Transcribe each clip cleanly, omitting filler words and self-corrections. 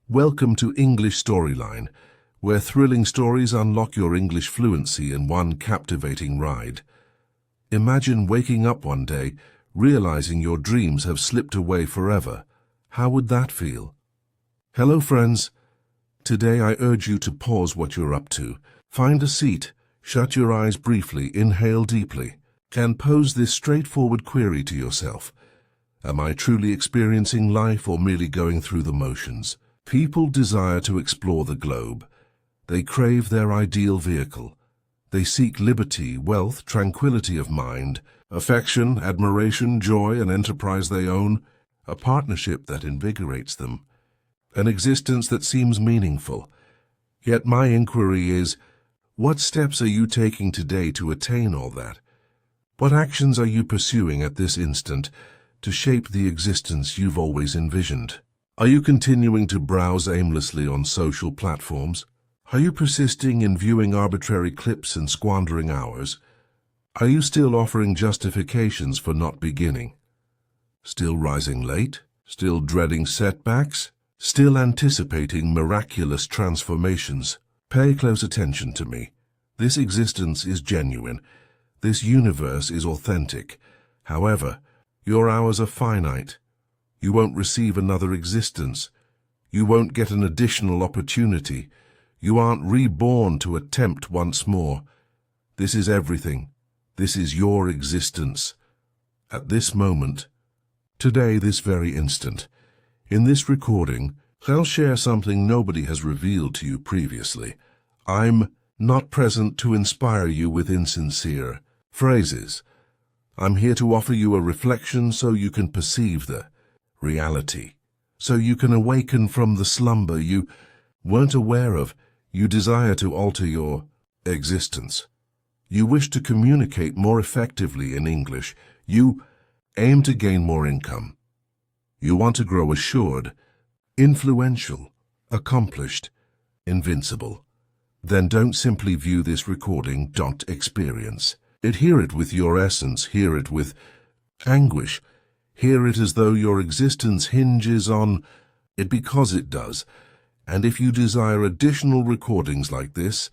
Welcome to English Storyline, where thrilling stories unlock your English fluency in one captivating ride. Imagine waking up one day, realizing your dreams have slipped away forever. How would that feel? Hello, friends. Today I urge you to pause what you're up to. Find a seat, shut your eyes briefly, inhale deeply, and pose this straightforward query to yourself. Am I truly experiencing life or merely going through the motions? People desire to explore the globe. They crave their ideal vehicle. They seek liberty, wealth, tranquility of mind, affection, admiration, joy, an enterprise they own, a partnership that invigorates them, an existence that seems meaningful. Yet my inquiry is, what steps are you taking today to attain all that? What actions are you pursuing at this instant to shape the existence you've always envisioned? Are you continuing to browse aimlessly on social platforms? Are you persisting in viewing arbitrary clips and squandering hours? Are you still offering justifications for not beginning? Still rising late? Still dreading setbacks? Still anticipating miraculous transformations? Pay close attention to me. This existence is genuine. This universe is authentic. However, your hours are finite. You won't receive another existence. You won't get an additional opportunity. You aren't reborn to attempt once more. This is everything. This is your existence. At this moment, today, this very instant, in this recording, I'll share something nobody has revealed to you previously. I'm not present to inspire you with insincere phrases. I'm here to offer you a reflection so you can perceive the reality, so you can awaken from the slumber you weren't aware of. You desire to alter your existence. You wish to communicate more effectively in English. You aim to gain more income. You want to grow assured, influential, accomplished, invincible. Then don't simply view this recording, don't experience it. Hear it with your essence, hear it with anguish. Hear it as though your existence hinges on it, because it does. And if you desire additional recordings like this,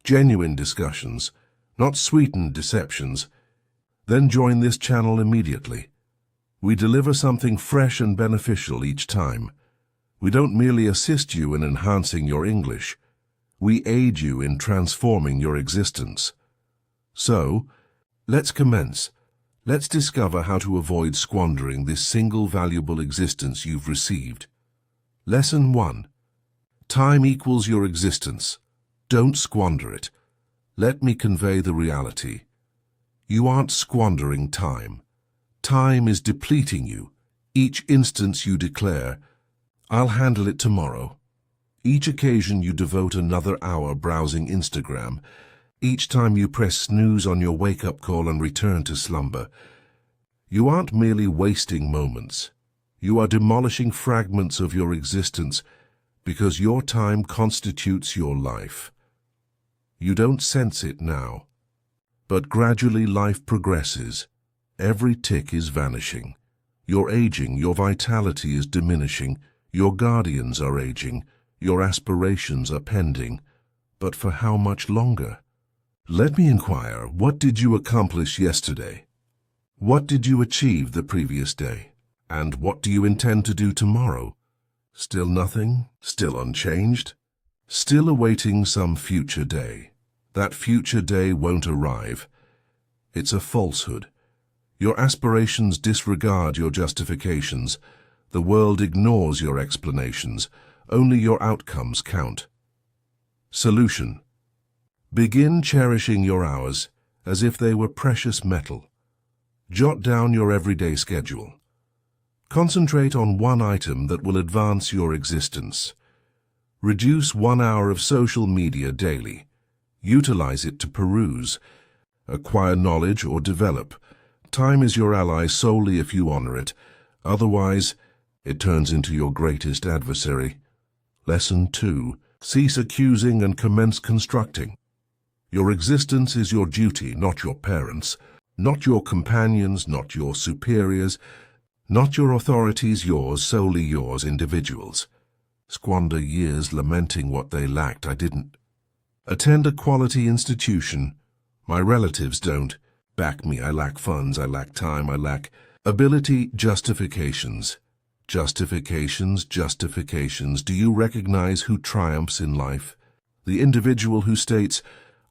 genuine discussions, not sweetened deceptions, then join this channel immediately. We deliver something fresh and beneficial each time. We don't merely assist you in enhancing your English. We aid you in transforming your existence. So, let's commence. Let's discover how to avoid squandering this single valuable existence you've received. Lesson 1. Time equals your existence. Don't squander it. Let me convey the reality. You aren't squandering time. Time is depleting you. Each instance you declare, I'll handle it tomorrow. Each occasion you devote another hour browsing Instagram. Each time you press snooze on your wake-up call and return to slumber. You aren't merely wasting moments. You are demolishing fragments of your existence, because your time constitutes your life. You don't sense it now, but gradually life progresses. Every tick is vanishing. You're aging, your vitality is diminishing, your guardians are aging, your aspirations are pending. But for how much longer? Let me inquire, what did you accomplish yesterday? What did you achieve the previous day? And what do you intend to do tomorrow? Still nothing? Still unchanged? Still awaiting some future day? That future day won't arrive. It's a falsehood. Your aspirations disregard your justifications. The world ignores your explanations. Only your outcomes count. Solution. Begin cherishing your hours as if they were precious metal. Jot down your everyday schedule. Concentrate on one item that will advance your existence. Reduce 1 hour of social media daily. Utilize it to peruse, acquire knowledge, or develop. Time is your ally solely if you honor it. Otherwise, it turns into your greatest adversary. Lesson 2. Cease accusing and commence constructing. Your existence is your duty, not your parents', not your companions, not your superiors, not your authorities, yours, solely yours, individuals. Squander years lamenting what they lacked I didn't. Attend a quality institution. My relatives don't. Back me. I lack funds. I lack time. I lack ability. Justifications. Justifications. Justifications. Do you recognize who triumphs in life? The individual who states,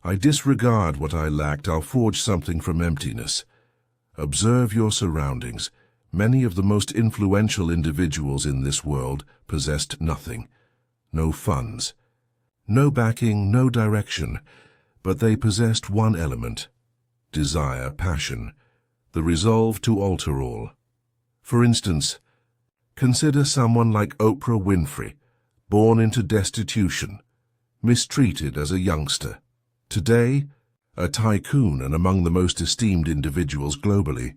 I disregard what I lacked. I'll forge something from emptiness. Observe your surroundings. Many of the most influential individuals in this world possessed nothing. No funds. No backing, no direction. But they possessed one element. Desire, passion. The resolve to alter all. For instance, consider someone like Oprah Winfrey, born into destitution, mistreated as a youngster. Today, a tycoon and among the most esteemed individuals globally.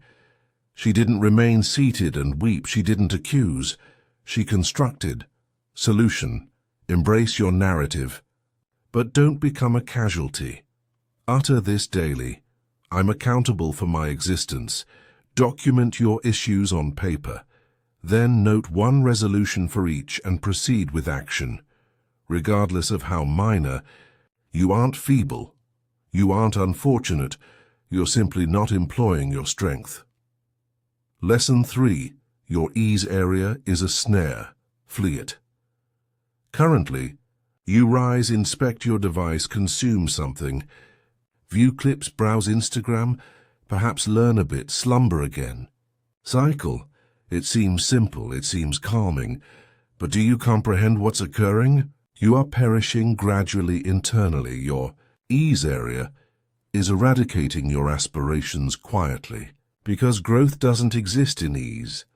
She didn't remain seated and weep. She didn't accuse. She constructed. Solution. Embrace your narrative. But don't become a casualty. Utter this daily. I'm accountable for my existence. Document your issues on paper. Then note one resolution for each and proceed with action. Regardless of how minor, you aren't feeble. You aren't unfortunate. You're simply not employing your strength. Lesson 3. Your ease area is a snare. Flee it. Currently, you rise, inspect your device, consume something, view clips, browse Instagram, perhaps learn a bit, slumber again. Cycle. It seems simple, it seems calming, but do you comprehend what's occurring? You are perishing gradually internally. Your ease area is eradicating your aspirations quietly, because growth doesn't exist in ease.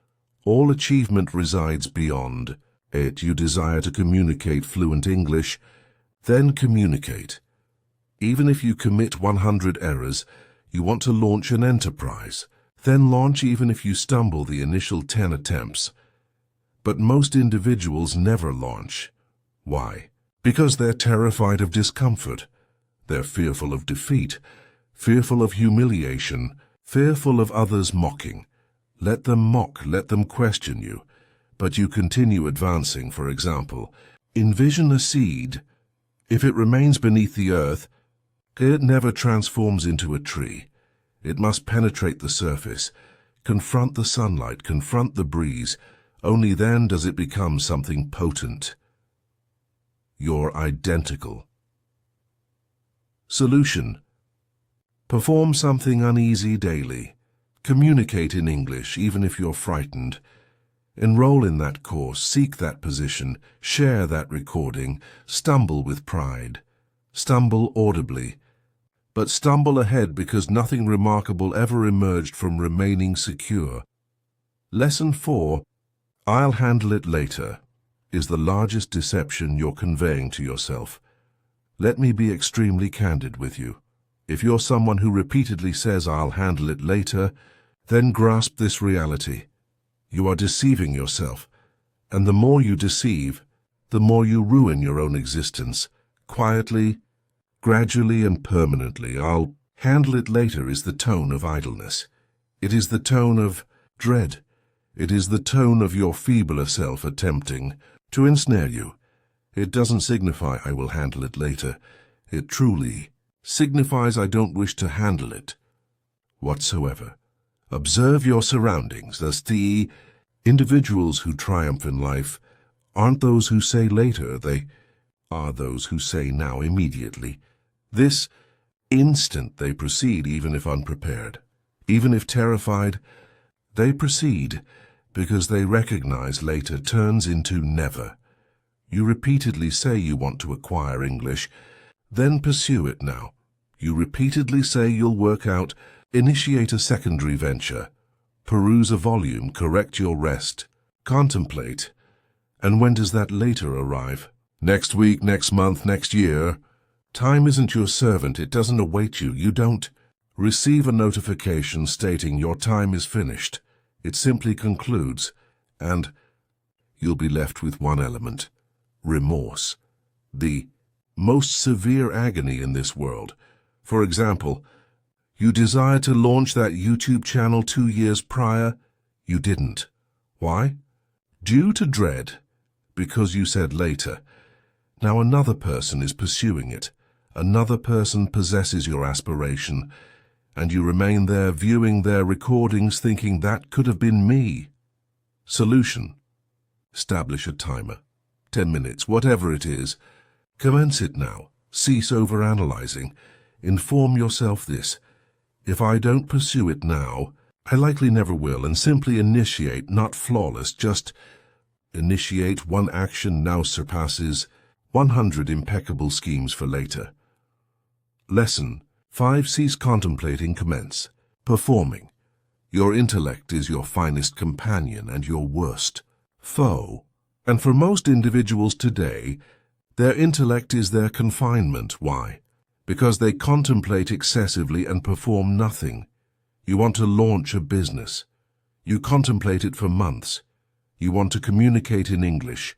All achievement resides beyond it. You desire to communicate fluent English, then communicate. Even if you commit 100 errors, you want to launch an enterprise, then launch even if you stumble the initial 10 attempts. But most individuals never launch. Why? Because they're terrified of discomfort. They're fearful of defeat, fearful of humiliation, fearful of others mocking. Let them mock, let them question you, but you continue advancing. For example, envision a seed. If it remains beneath the earth, it never transforms into a tree. It must penetrate the surface, confront the sunlight, confront the breeze. Only then does it become something potent. You're identical. Solution. Perform something uneasy daily. Communicate in English, even if you're frightened. Enroll in that course, seek that position, share that recording, stumble with pride. Stumble audibly. But stumble ahead, because nothing remarkable ever emerged from remaining secure. Lesson 4. I'll handle it later is the largest deception you're conveying to yourself. Let me be extremely candid with you. If you're someone who repeatedly says, I'll handle it later, then grasp this reality. You are deceiving yourself, and the more you deceive, the more you ruin your own existence. Quietly, gradually and permanently. I'll handle it later is the tone of idleness. It is the tone of dread. It is the tone of your feebler self attempting to ensnare you. It doesn't signify I will handle it later. It truly signifies I don't wish to handle it whatsoever. Observe your surroundings. Thus, the individuals who triumph in life aren't those who say later. They are those who say now, immediately. This instant they proceed, even if unprepared. Even if terrified, they proceed because they recognize later turns into never. You repeatedly say you want to acquire English, then pursue it now. You repeatedly say you'll work out, initiate a secondary venture, peruse a volume, correct your rest, contemplate. And when does that later arrive? Next week, next month, next year? Time isn't your servant. It doesn't await you. You don't receive a notification stating your time is finished. It simply concludes, and you'll be left with one element: remorse. The most severe agony in this world. For example, you desire to launch that YouTube channel 2 years prior. You didn't. Why? Due to dread. because you said later. Now another person is pursuing it. Another person possesses your aspiration, and you remain there viewing their recordings thinking that could have been me. Solution. Establish a timer. 10 minutes, whatever it is. Commence it now. Cease overanalyzing. Inform yourself this. If I don't pursue it now, I likely never will, and simply initiate, not flawless, just initiate. One action now surpasses 100 impeccable schemes for later. Lesson 5. Cease contemplating, commence performing. Your intellect is your finest companion and your worst foe. And for most individuals today, their intellect is their confinement. Why? Because they contemplate excessively and perform nothing. You want to launch a business. You contemplate it for months. You want to communicate in English.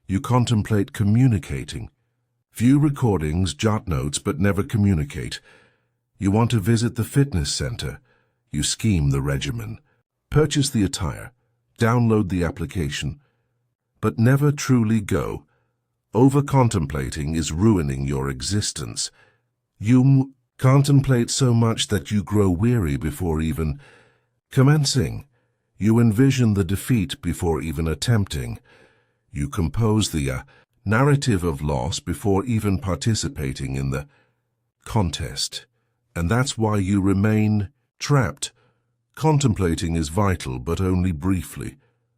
You contemplate communicating. View recordings, jot notes, but never communicate. You want to visit the fitness center. You scheme the regimen. Purchase the attire. Download the application. But never truly go. Over-contemplating is ruining your existence. You contemplate so much that you grow weary before even commencing. You envision the defeat before even attempting. You compose the narrative of loss before even participating in the contest. And that's why you remain trapped. Contemplating is vital, but only briefly.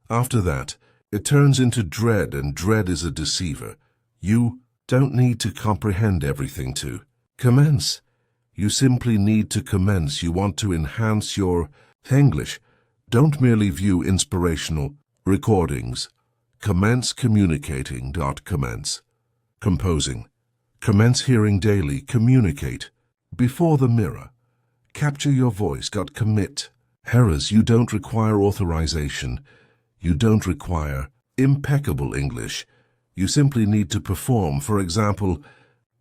After that, it turns into dread, and dread is a deceiver. You don't need to comprehend everything to commence. You simply need to commence. You want to enhance your English. Don't merely view inspirational recordings. Commence communicating. Commence composing. Commence hearing daily. Communicate before the mirror. Capture your voice. Commit. Errors. You don't require authorization. You don't require impeccable English. You simply need to perform. For example,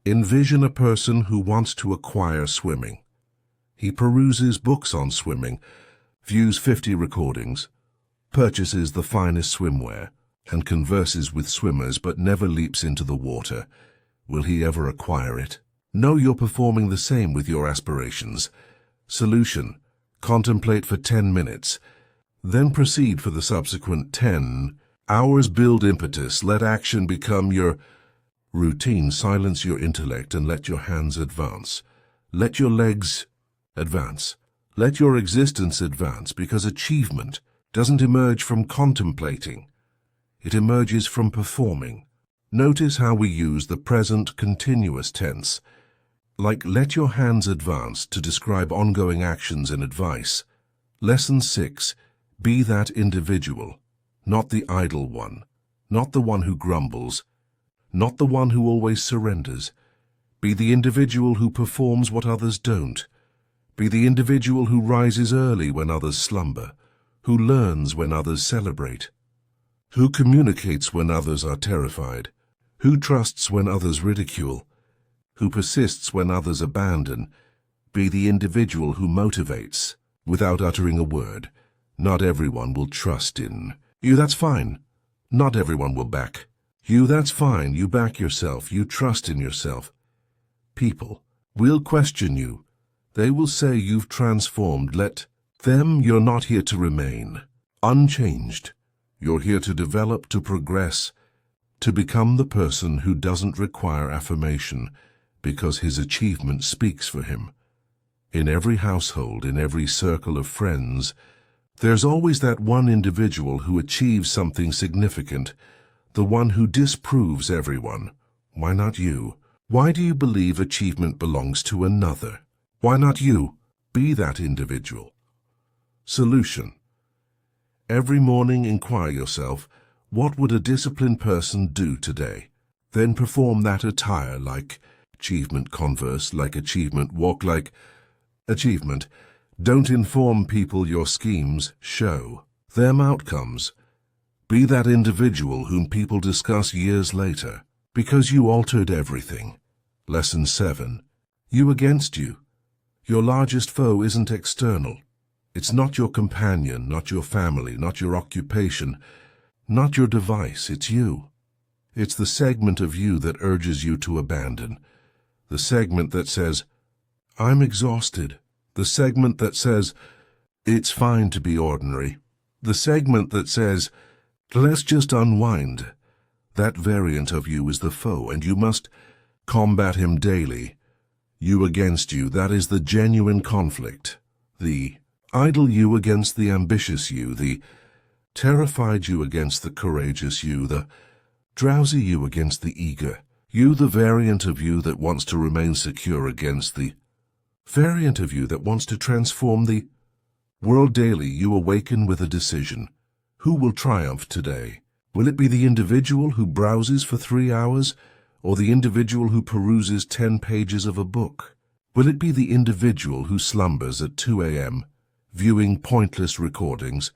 envision a person who wants to acquire swimming. He peruses books on swimming, views 50 recordings, purchases the finest swimwear, and converses with swimmers but never leaps into the water. Will he ever acquire it? No, you're performing the same with your aspirations. Solution. Contemplate for 10 minutes. Then proceed for the subsequent 10 hours. Build impetus. Let action become your routine. Silence your intellect and let your hands advance. Let your legs advance. Let your existence advance, because achievement doesn't emerge from contemplating. It emerges from performing. Notice how we use the present continuous tense, like let your hands advance, to describe ongoing actions and advice. Lesson 6. Be that individual, not the idle one, not the one who grumbles, not the one who always surrenders. Be the individual who performs what others don't. Be the individual who rises early when others slumber, who learns when others celebrate, who communicates when others are terrified, who trusts when others ridicule, who persists when others abandon. Be the individual who motivates without uttering a word. Not everyone will trust in you. That's fine. Not everyone will back you. That's fine. You back yourself. You trust in yourself. People will question you. They will say you've transformed. Let them. You're not here to remain unchanged. You're here to develop, to progress, to become the person who doesn't require affirmation because his achievement speaks for him. In every household, in every circle of friends, there's always that one individual who achieves something significant, the one who disproves everyone. Why not you? Why do you believe achievement belongs to another? Why not you? Be that individual. Solution. Every morning inquire yourself, what would a disciplined person do today? Then perform that attire, like achievement. Converse like achievement. Walk like achievement. Don't inform people your schemes. Show them outcomes. Be that individual whom people discuss years later, because you altered everything. Lesson 7. You against you. Your largest foe isn't external. It's not your companion, not your family, not your occupation, not your device. It's you. It's the segment of you that urges you to abandon. The segment that says, I'm exhausted. The segment that says, it's fine to be ordinary. The segment that says, let's just unwind. That variant of you is the foe, and you must combat him daily. You against you, that is the genuine conflict. The idle you against the ambitious you, the terrified you against the courageous you, the drowsy you against the eager. You, the variant of you that wants to remain secure against the variant of you that wants to transform the world daily. You awaken with a decision. Who will triumph today? Will it be the individual who browses for 3 hours, or the individual who peruses 10 pages of a book? Will it be the individual who slumbers at 2 a.m., viewing pointless recordings,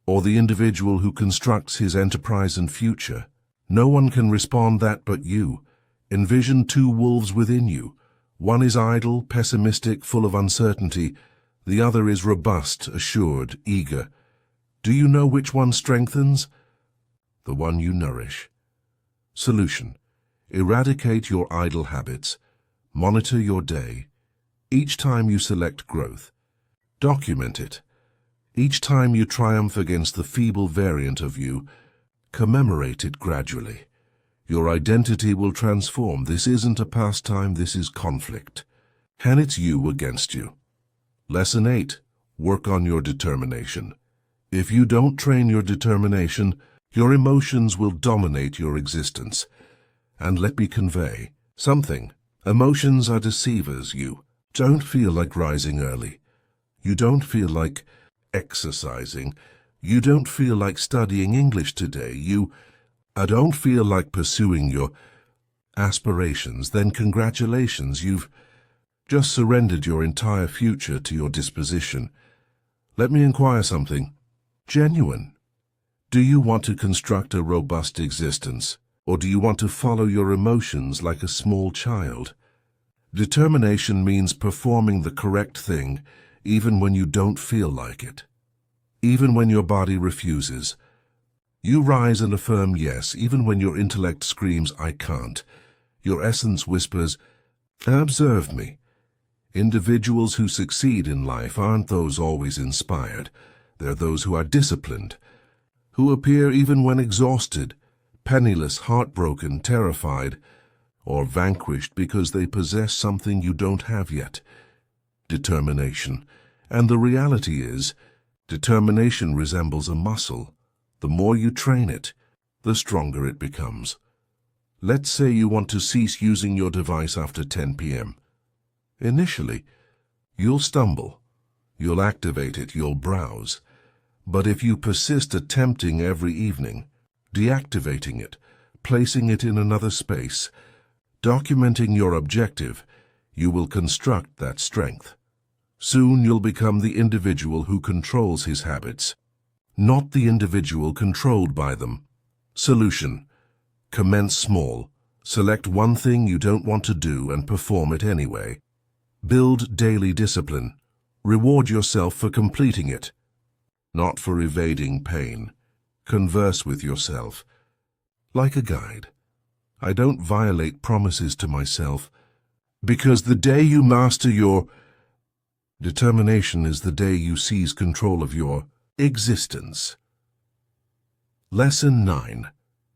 or the individual who constructs his enterprise and future? No one can respond that but you. Envision 2 wolves within you. One is idle, pessimistic, full of uncertainty. The other is robust, assured, eager. Do you know which one strengthens? The one you nourish. Solution: eradicate your idle habits. Monitor your day. Each time you select growth, document it. Each time you triumph against the feeble variant of you, commemorate it gradually. Your identity will transform. This isn't a pastime, this is conflict. And it's you against you. Lesson 8. Work on your determination. If you don't train your determination, your emotions will dominate your existence. And let me convey something. Emotions are deceivers. You don't feel like rising early. You don't feel like exercising. You don't feel like studying English today. You don't feel like pursuing your aspirations. Then congratulations, you've just surrendered your entire future to your disposition. Let me inquire something. Genuine. Do you want to construct a robust existence, or do you want to follow your emotions like a small child? Determination means performing the correct thing even when you don't feel like it. Even when your body refuses. You rise and affirm yes, even when your intellect screams, I can't. Your essence whispers, observe me. Individuals who succeed in life aren't those always inspired. They're those who are disciplined, who appear even when exhausted, penniless, heartbroken, terrified, or vanquished because they possess something you don't have yet. Determination. And the reality is, determination resembles a muscle. The more you train it, the stronger it becomes. Let's say you want to cease using your device after 10 p.m. Initially, you'll stumble. You'll activate it, you'll browse. But if you persist attempting every evening, deactivating it, placing it in another space, documenting your objective, you will construct that strength. Soon you'll become the individual who controls his habits, not the individual controlled by them. Solution: commence small. Select one thing you don't want to do and perform it anyway. Build daily discipline. Reward yourself for completing it, not for evading pain. Converse with yourself like a guide. I don't violate promises to myself, because the day you master your determination is the day you seize control of your existence. Lesson 9.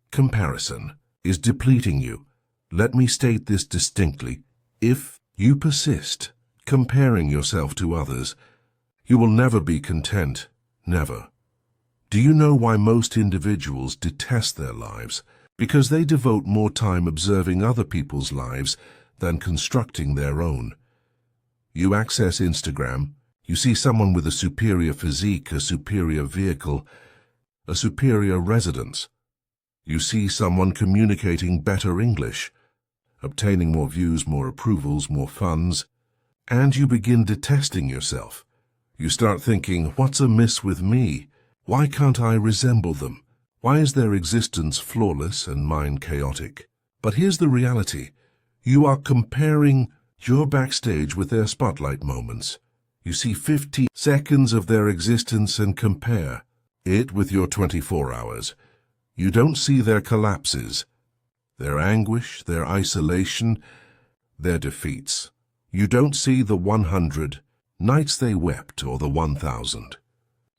Comparison is depleting you. Let me state this distinctly. If you persist comparing yourself to others, you will never be content. Never. Do you know why most individuals detest their lives? Because they devote more time observing other people's lives than constructing their own. You access Instagram, you see someone with a superior physique, a superior vehicle, a superior residence. You see someone communicating better English, obtaining more views, more approvals, more funds, and you begin detesting yourself. You start thinking, what's amiss with me? Why can't I resemble them? Why is their existence flawless and mine chaotic? But here's the reality. You are comparing your backstage with their spotlight moments. You see 50 seconds of their existence and compare it with your 24 hours. You don't see their collapses, their anguish, their isolation, their defeats. You don't see the 100 nights they wept or the 1,000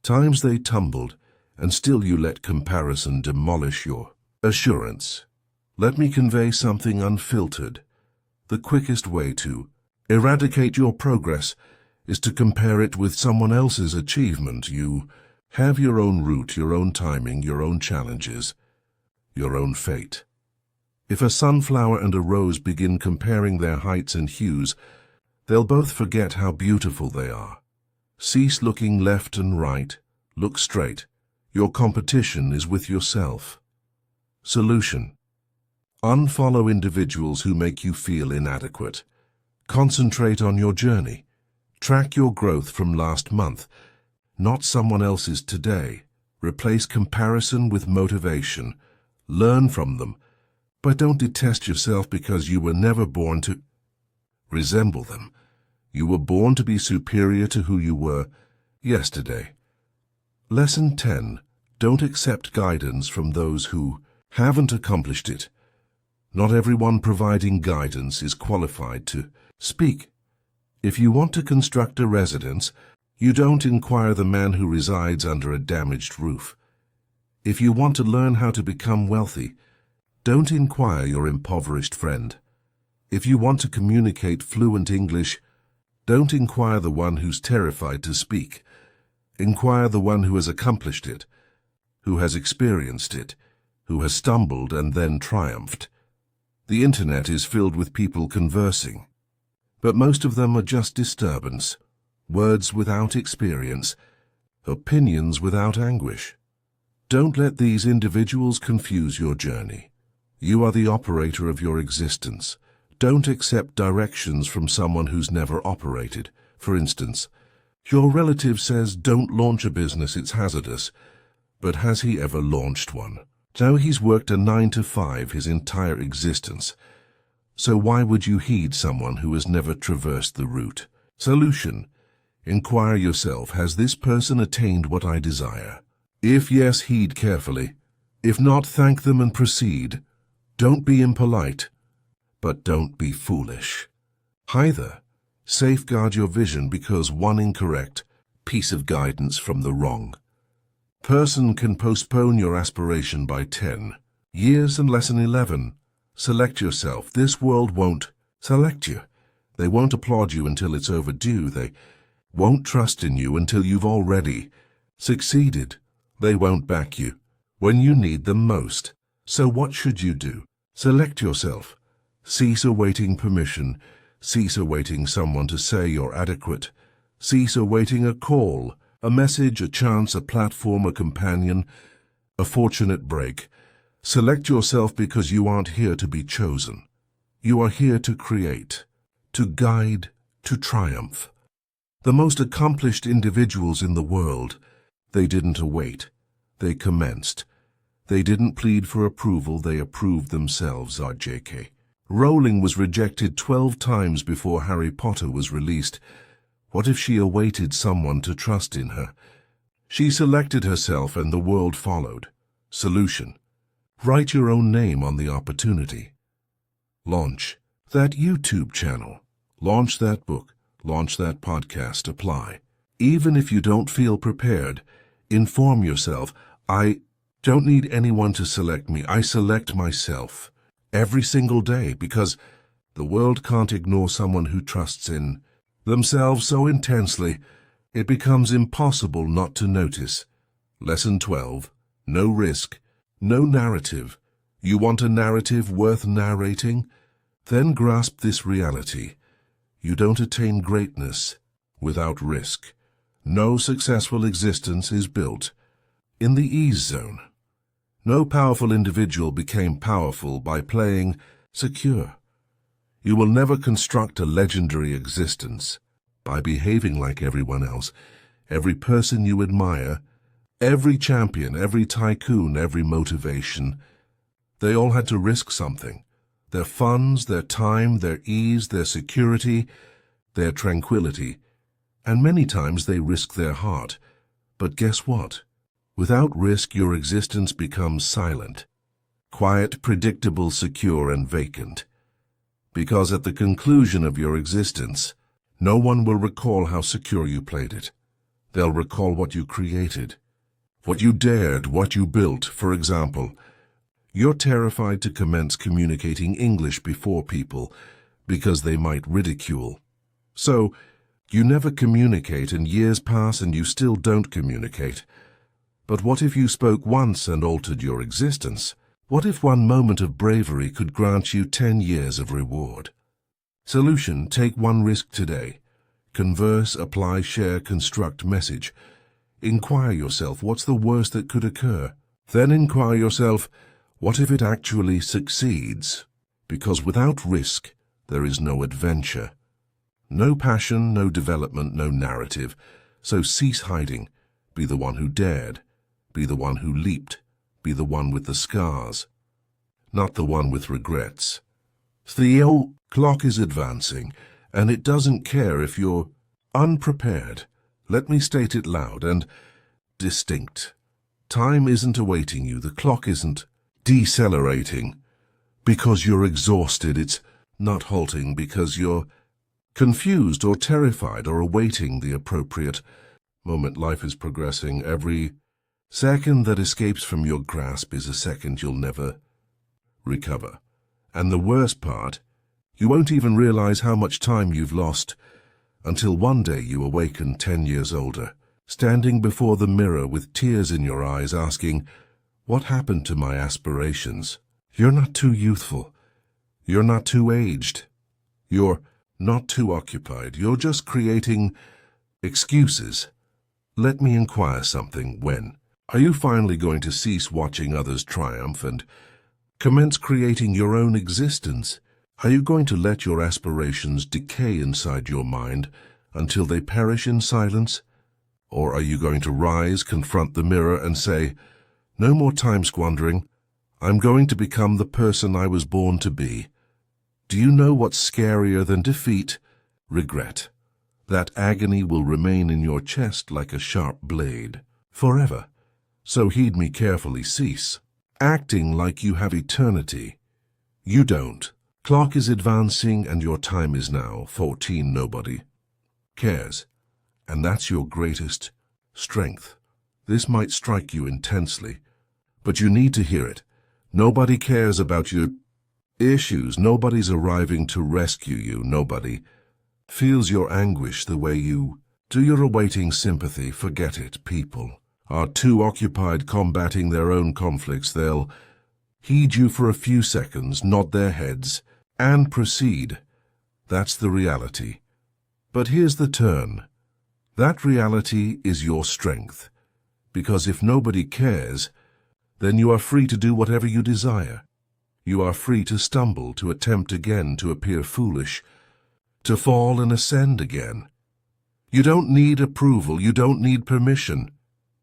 times they tumbled, and still you let comparison demolish your assurance. Let me convey something unfiltered. The quickest way to eradicate your progress is to compare it with someone else's achievement. You have your own route, your own timing, your own challenges, your own fate. If a sunflower and a rose begin comparing their heights and hues, they'll both forget how beautiful they are. Cease looking left and right. Look straight. Your competition is with yourself. Solution: unfollow individuals who make you feel inadequate. Concentrate on your journey. Track your growth from last month, not someone else's today. Replace comparison with motivation. Learn from them, but don't detest yourself because you were never born to resemble them. You were born to be superior to who you were yesterday. Lesson 10. Don't accept guidance from those who haven't accomplished it. Not everyone providing guidance is qualified to speak. If you want to construct a residence, you don't inquire the man who resides under a damaged roof. If you want to learn how to become wealthy, don't inquire your impoverished friend. If you want to communicate fluent English, don't inquire the one who's terrified to speak. Inquire the one who has accomplished it, who has experienced it, who has stumbled and then triumphed. The internet is filled with people conversing, but most of them are just disturbance, words without experience, opinions without anguish. Don't let these individuals confuse your journey. You are the operator of your existence. Don't accept directions from someone who's never operated. For instance, your relative says, don't launch a business, it's hazardous. But has he ever launched one? No, he's worked a 9-to-5 his entire existence. So why would you heed someone who has never traversed the route? Solution: inquire yourself, has this person attained what I desire? If yes, heed carefully. If not, thank them and proceed. Don't be impolite, but don't be foolish. Either safeguard your vision because one incorrect piece of guidance from the wrong person can postpone your aspiration by 10 years. And lesson 11, select yourself. This world won't select you. They won't applaud you until it's overdue. They won't trust in you until you've already succeeded. They won't back you when you need them most. So what should you do? Select yourself. Cease awaiting permission. Cease awaiting someone to say you're adequate. Cease awaiting a call, a message, a chance, a platform, a companion, a fortunate break. Select yourself because you aren't here to be chosen. You are here to create, to guide, to triumph. The most accomplished individuals in the world, they didn't await. They commenced. They didn't plead for approval, they approved themselves. J.K. Rowling was rejected 12 times before Harry Potter was released. What if she awaited someone to trust in her? She selected herself and the world followed. Solution: write your own name on the opportunity. Launch that YouTube channel. Launch that book. Launch that podcast. Apply. Even if you don't feel prepared, inform yourself, I don't need anyone to select me. I select myself every single day because the world can't ignore someone who trusts in themselves so intensely it becomes impossible not to notice. Lesson 12. No risk, no narrative. You want a narrative worth narrating? Then grasp this reality. You don't attain greatness without risk. No successful existence is built in the ease zone. No powerful individual became powerful by playing secure. You will never construct a legendary existence by behaving like everyone else. Every person you admire, every champion, every tycoon, every motivation, they all had to risk something. Their funds, their time, their ease, their security, their tranquility, and many times they risk their heart. But guess what? Without risk, your existence becomes silent. Quiet, predictable, secure, and vacant. Because at the conclusion of your existence, no one will recall how secure you played it. They'll recall what you created, what you dared, what you built. For example, you're terrified to commence communicating English before people because they might ridicule. So, you never communicate and years pass and you still don't communicate. But what if you spoke once and altered your existence? What if one moment of bravery could grant you 10 years of reward? Solution: take one risk today. Converse, apply, share, construct, message. Inquire yourself, what's the worst that could occur? Then inquire yourself, what if it actually succeeds? Because without risk, there is no adventure. No passion, no development, no narrative. So cease hiding. Be the one who dared. Be the one who leaped. Be the one with the scars, not the one with regrets. The clock is advancing, and it doesn't care if you're unprepared. Let me state it loud and distinct. Time isn't awaiting you. The clock isn't decelerating because you're exhausted. It's not halting because you're confused or terrified or awaiting the appropriate moment. Life is progressing. Every second that escapes from your grasp is a second you'll never recover. And the worst part, you won't even realize how much time you've lost until one day you awaken 10 years older, standing before the mirror with tears in your eyes asking, what happened to my aspirations? You're not too youthful. You're not too aged. You're not too occupied. You're just creating excuses. Let me inquire something. When? Are you finally going to cease watching others triumph and commence creating your own existence? Are you going to let your aspirations decay inside your mind until they perish in silence? Or are you going to rise, confront the mirror, and say, no more time squandering. I'm going to become the person I was born to be. Do you know what's scarier than defeat? Regret. That agony will remain in your chest like a sharp blade, forever. So heed me carefully. Cease acting like you have eternity. You don't. Clock is advancing and your time is now 14. Nobody cares. And that's your greatest strength. This might strike you intensely, but you need to hear it. Nobody cares about your issues. Nobody's arriving to rescue you. Nobody feels your anguish the way you do. You're awaiting sympathy. Forget it. People are too occupied combating their own conflicts. They'll heed you for a few seconds, nod their heads, and proceed. That's the reality. But here's the turn. That reality is your strength. Because if nobody cares, then you are free to do whatever you desire. You are free to stumble, to attempt again, to appear foolish, to fall and ascend again. You don't need approval. You don't need permission.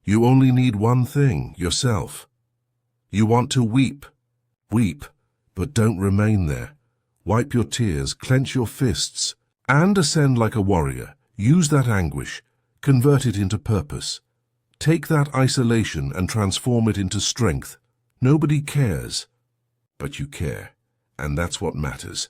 You only need one thing, yourself. You want to weep. Weep, but don't remain there. Wipe your tears, clench your fists, and ascend like a warrior. Use that anguish, convert it into purpose. Take that isolation and transform it into strength. Nobody cares, but you care, and that's what matters.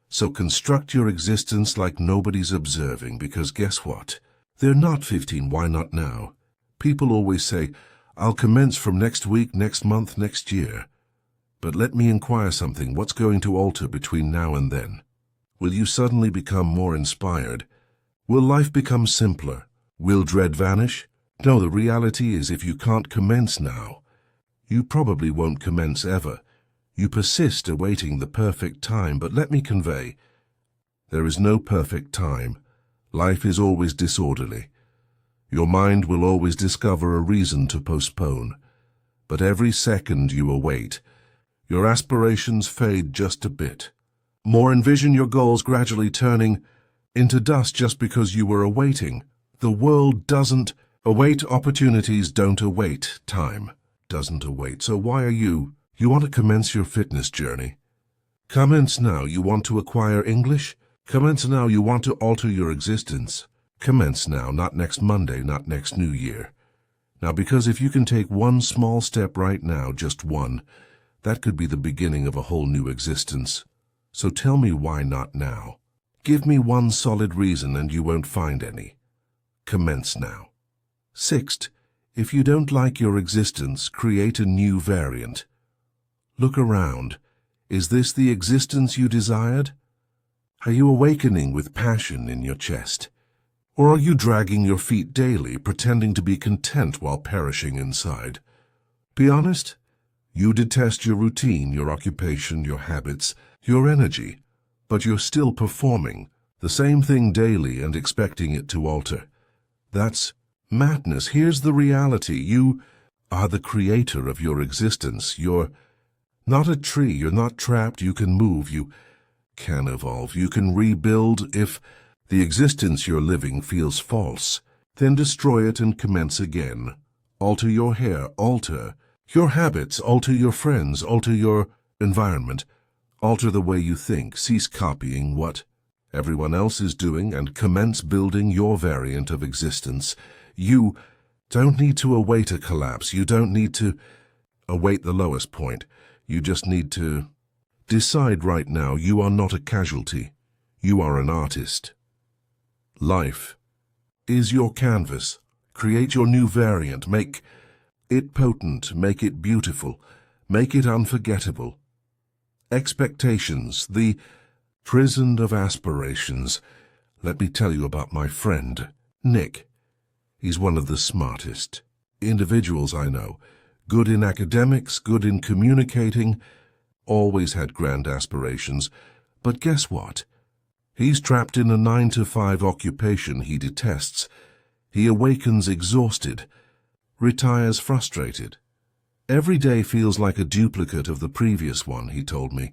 So construct your existence like nobody's observing, because guess what? They're not 15, why not now? People always say, I'll commence from next week, next month, next year. But let me inquire something. What's going to alter between now and then? Will you suddenly become more inspired? Will life become simpler? Will dread vanish? No, the reality is if you can't commence now, you probably won't commence ever. You persist awaiting the perfect time, but let me convey, there is no perfect time. Life is always disorderly. Your mind will always discover a reason to postpone. But every second you await, your aspirations fade just a bit. More envision your goals gradually turning into dust just because you were awaiting. The world doesn't await. Opportunities don't await. Time doesn't await. So why are you want to commence your fitness journey? Commence now. You want to acquire English? Commence now. You want to alter your existence? Commence now, not next Monday, not next New Year. Now, because if you can take one small step right now, just one, That could be the beginning of a whole new existence. So tell me why not now. Give me one solid reason and you won't find any. Commence now. Sixth, if you don't like your existence, create a new variant. Look around. Is this the existence you desired? Are you awakening with passion in your chest? Or are you dragging your feet daily, pretending to be content while perishing inside? Be honest. You detest your routine, your occupation, your habits, your energy, but you're still performing the same thing daily and expecting it to alter. That's madness. Here's the reality. You are the creator of your existence. You're not a tree. You're not trapped. You can move. You can evolve. You can rebuild. If the existence you're living feels false, then destroy it and commence again. Alter your hair. Alter your habits. Alter your friends. Alter your environment. Alter the way you think. Cease copying what everyone else is doing and commence building your variant of existence. You don't need to await a collapse. You don't need to await the lowest point. You just need to decide right now you are not a casualty. You are an artist. Life is your canvas. Create your new variant. Make it potent. Make it beautiful. Make it unforgettable. Expectations, the prison of aspirations. Let me tell you about my friend, Nick. He's one of the smartest individuals I know. Good in academics, good in communicating, always had grand aspirations. But guess what? He's trapped in a 9-to-5 occupation he detests. He awakens exhausted, retires frustrated. Every day feels like a duplicate of the previous one, he told me.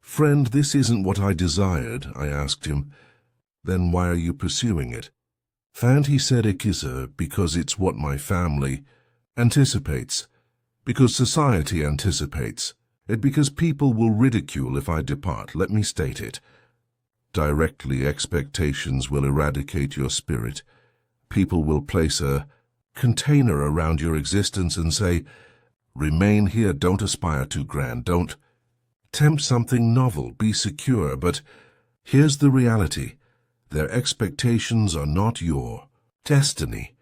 Friend, this isn't what I desired, I asked him. Then why are you pursuing it? And he said it is because it's what my family anticipates, because society anticipates it, because people will ridicule if I depart. Let me state it. Directly, expectations will eradicate your spirit. People will place a container around your existence and say, remain here, don't aspire too grand, don't tempt something novel, be secure. But here's the reality. Their expectations are not your destiny.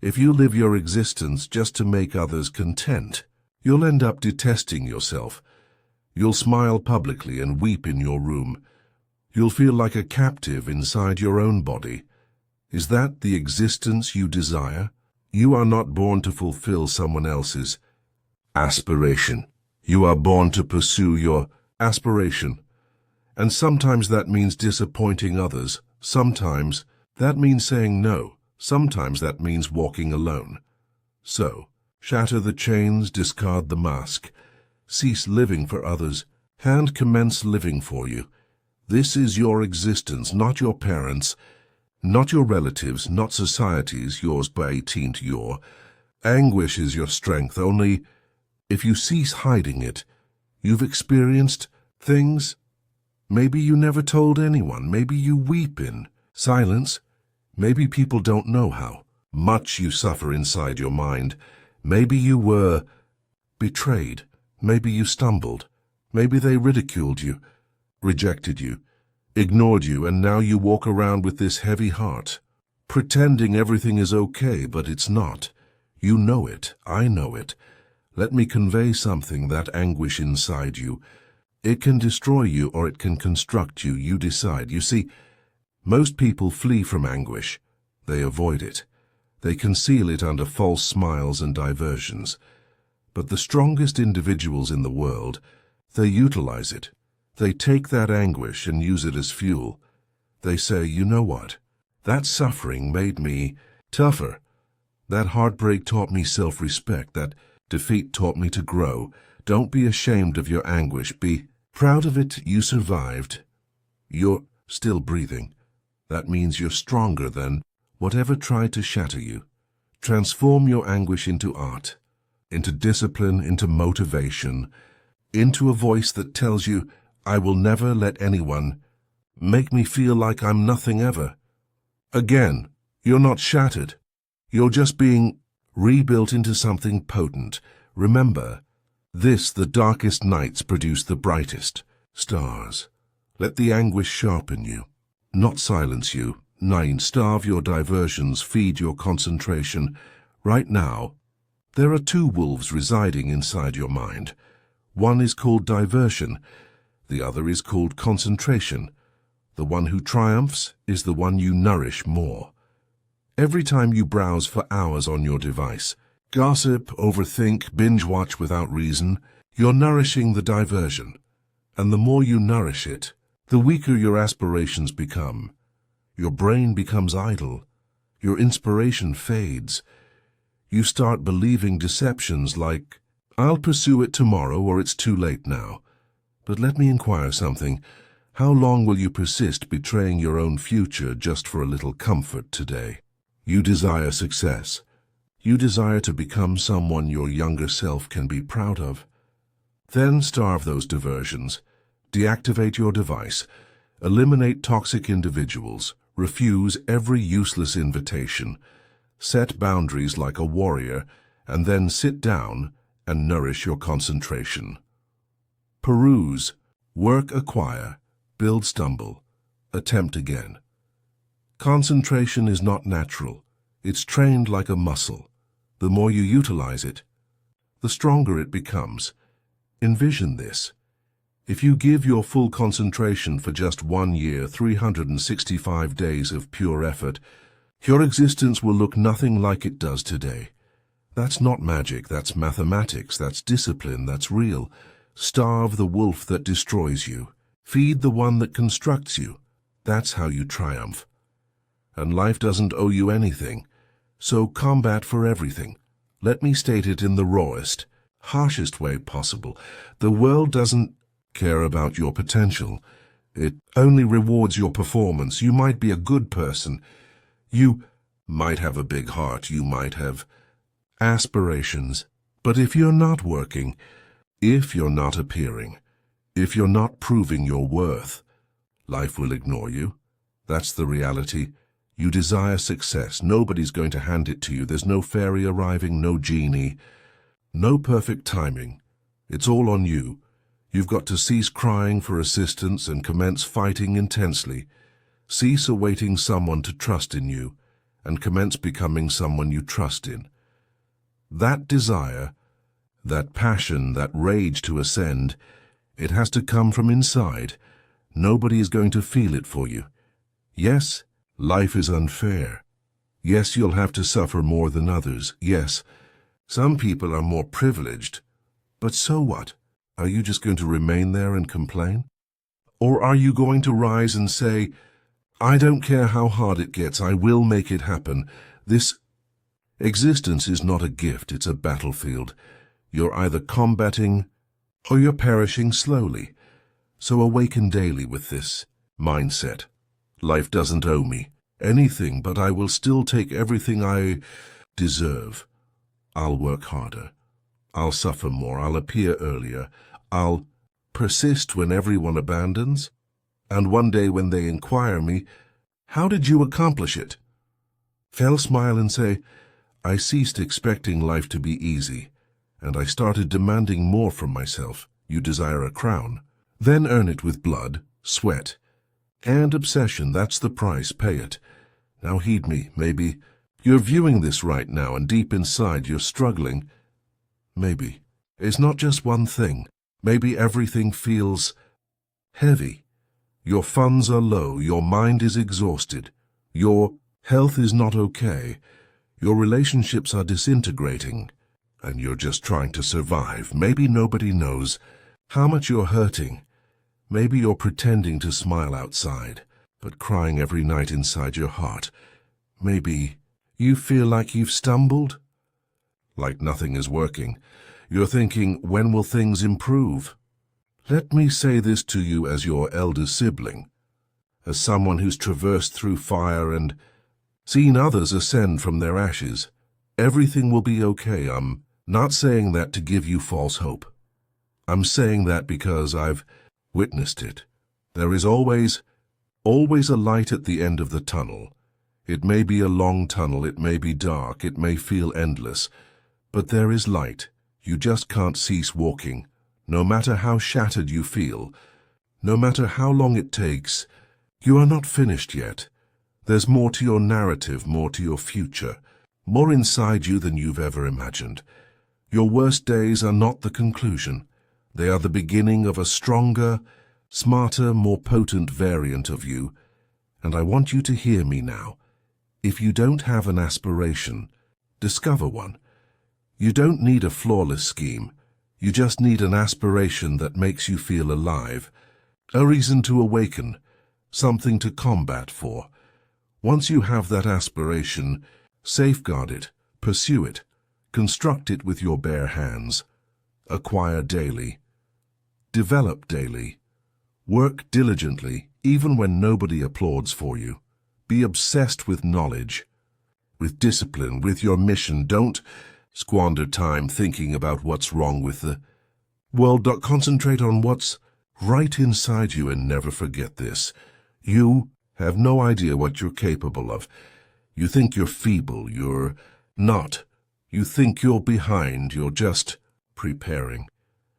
If you live your existence just to make others content, you'll end up detesting yourself. You'll smile publicly and weep in your room. You'll feel like a captive inside your own body. Is that the existence you desire? You are not born to fulfill someone else's aspiration. You are born to pursue your aspiration. And sometimes that means disappointing others. Sometimes that means saying no. Sometimes that means walking alone. So, shatter the chains, discard the mask. Cease living for others, and commence living for you. This is your existence, not your parents', not your relatives', not society's, yours by 18th. Your anguish is your strength. Only if you cease hiding it, you've experienced things maybe you never told anyone. Maybe you weep in silence. Maybe people don't know how much you suffer inside your mind. Maybe you were betrayed. Maybe you stumbled. Maybe they ridiculed you, rejected you, ignored you, and now you walk around with this heavy heart, pretending everything is okay, but it's not. You know it. I know it. Let me convey something, that anguish inside you. It can destroy you or it can construct you. You decide. You see, most people flee from anguish. They avoid it. They conceal it under false smiles and diversions. But the strongest individuals in the world, they utilize it. They take that anguish and use it as fuel. They say, you know what? That suffering made me tougher. That heartbreak taught me self-respect. That defeat taught me to grow. Don't be ashamed of your anguish. Be proud of it. You survived. You're still breathing. That means you're stronger than whatever tried to shatter you. Transform your anguish into art, into discipline, into motivation, into a voice that tells you, I will never let anyone make me feel like I'm nothing ever. Again, you're not shattered. You're just being rebuilt into something potent. Remember, This, the darkest nights produce the brightest stars. Let the anguish sharpen you, not silence you. 9. Starve your diversions, feed your concentration. Right now, there are two wolves residing inside your mind. One is called diversion, the other is called concentration. The one who triumphs is the one you nourish more. Every time you browse for hours on your device, gossip, overthink, binge-watch without reason, you're nourishing the diversion. And the more you nourish it, the weaker your aspirations become. Your brain becomes idle. Your inspiration fades. You start believing deceptions like, "I'll pursue it tomorrow," or "It's too late now." But let me inquire something. How long will you persist betraying your own future just for a little comfort today? You desire success. You desire to become someone your younger self can be proud of. Then starve those diversions. Deactivate your device. Eliminate toxic individuals. Refuse every useless invitation. Set boundaries like a warrior, and then sit down and nourish your concentration. Peruse, work, acquire, build, stumble, attempt again. Concentration is not natural. It's trained like a muscle. The more you utilize it, the stronger it becomes. Envision this. If you give your full concentration for just 1 year, 365 days of pure effort, your existence will look nothing like it does today. That's not magic, that's mathematics, that's discipline, that's real. Starve the wolf that destroys you. Feed the one that constructs you. That's how you triumph. And life doesn't owe you anything. So combat for everything. Let me state it in the rawest, harshest way possible. The world doesn't care about your potential. It only rewards your performance. You might be a good person. You might have a big heart. You might have aspirations. But if you're not working, if you're not appearing, if you're not proving your worth, life will ignore you. That's the reality. You desire success. Nobody's going to hand it to you. There's no fairy arriving, no genie, no perfect timing. It's all on you. You've got to cease crying for assistance and commence fighting intensely. Cease awaiting someone to trust in you and commence becoming someone you trust in. That desire, that passion, that rage to ascend, it has to come from inside. Nobody is going to feel it for you. Yes, life is unfair. Yes, you'll have to suffer more than others. Yes, some people are more privileged. But so what? Are you just going to remain there and complain? Or are you going to rise and say, "I don't care how hard it gets, I will make it happen"? This existence is not a gift, it's a battlefield. You're either combating or you're perishing slowly. So awaken daily with this mindset. Life doesn't owe me anything, but I will still take everything I deserve. I'll work harder. I'll suffer more. I'll appear earlier. I'll persist when everyone abandons. And one day when they inquire me, "How did you accomplish it?" I'll smile and say, "I ceased expecting life to be easy, and I started demanding more from myself." You desire a crown. Then earn it with blood, sweat, and obsession. That's the price. Pay it. Now heed me. Maybe you're viewing this right now, and deep inside you're struggling. Maybe it's not just one thing. Maybe everything feels heavy. Your funds are low. Your mind is exhausted. Your health is not okay. Your relationships are disintegrating. And you're just trying to survive. Maybe nobody knows how much you're hurting. Maybe you're pretending to smile outside, but crying every night inside your heart. Maybe you feel like you've stumbled, like nothing is working. You're thinking, when will things improve? Let me say this to you as your elder sibling, as someone who's traversed through fire and seen others ascend from their ashes. Everything will be okay. I'm not saying that to give you false hope. I'm saying that because I've witnessed it. There is always a light at the end of the tunnel. It may be a long tunnel, it may be dark, it may feel endless, but there is light. You just can't cease walking, no matter how shattered you feel, no matter how long it takes. You are not finished yet. There's more to your narrative, more to your future, more inside you than you've ever imagined. Your worst days are not the conclusion. They are the beginning of a stronger, smarter, more potent variant of you. And I want you to hear me now. If you don't have an aspiration, discover one. You don't need a flawless scheme. You just need an aspiration that makes you feel alive, a reason to awaken, something to combat for. Once you have that aspiration, safeguard it, pursue it, construct it with your bare hands. Acquire daily. Develop daily. Work diligently, even when nobody applauds for you. Be obsessed with knowledge, with discipline, with your mission. Don't squander time thinking about what's wrong with the world. Concentrate on what's right inside you and never forget this. You have no idea what you're capable of. You think you're feeble. You're not. You think you're behind. You're just preparing.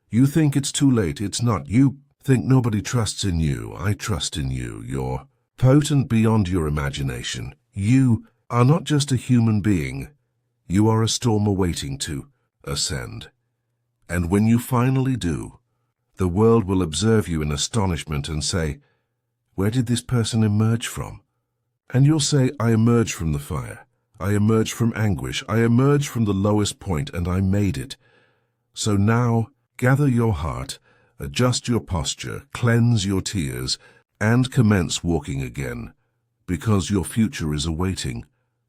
You think it's too late. It's not. You think nobody trusts in you. I trust in you. You're potent beyond your imagination. You are not just a human being. You are a storm awaiting to ascend. And when you finally do, the world will observe you in astonishment and say, "Where did this person emerge from?" And you'll say, "I emerged from the fire. I emerged from anguish. I emerged from the lowest point, and I made it." So now, gather your heart, adjust your posture, cleanse your tears, and commence walking again, because your future is awaiting,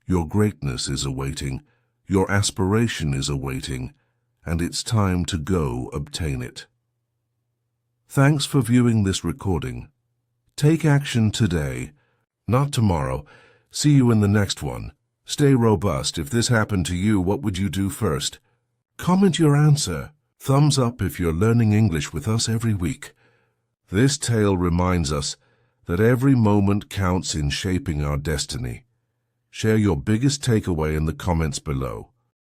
your greatness is awaiting, your aspiration is awaiting, and it's time to go obtain it. Thanks for viewing this recording. Take action today, not tomorrow. See you in the next one. Stay robust. If this happened to you, what would you do first? Comment your answer. Thumbs up if you're learning English with us every week. This tale reminds us that every moment counts in shaping our destiny. Share your biggest takeaway in the comments below.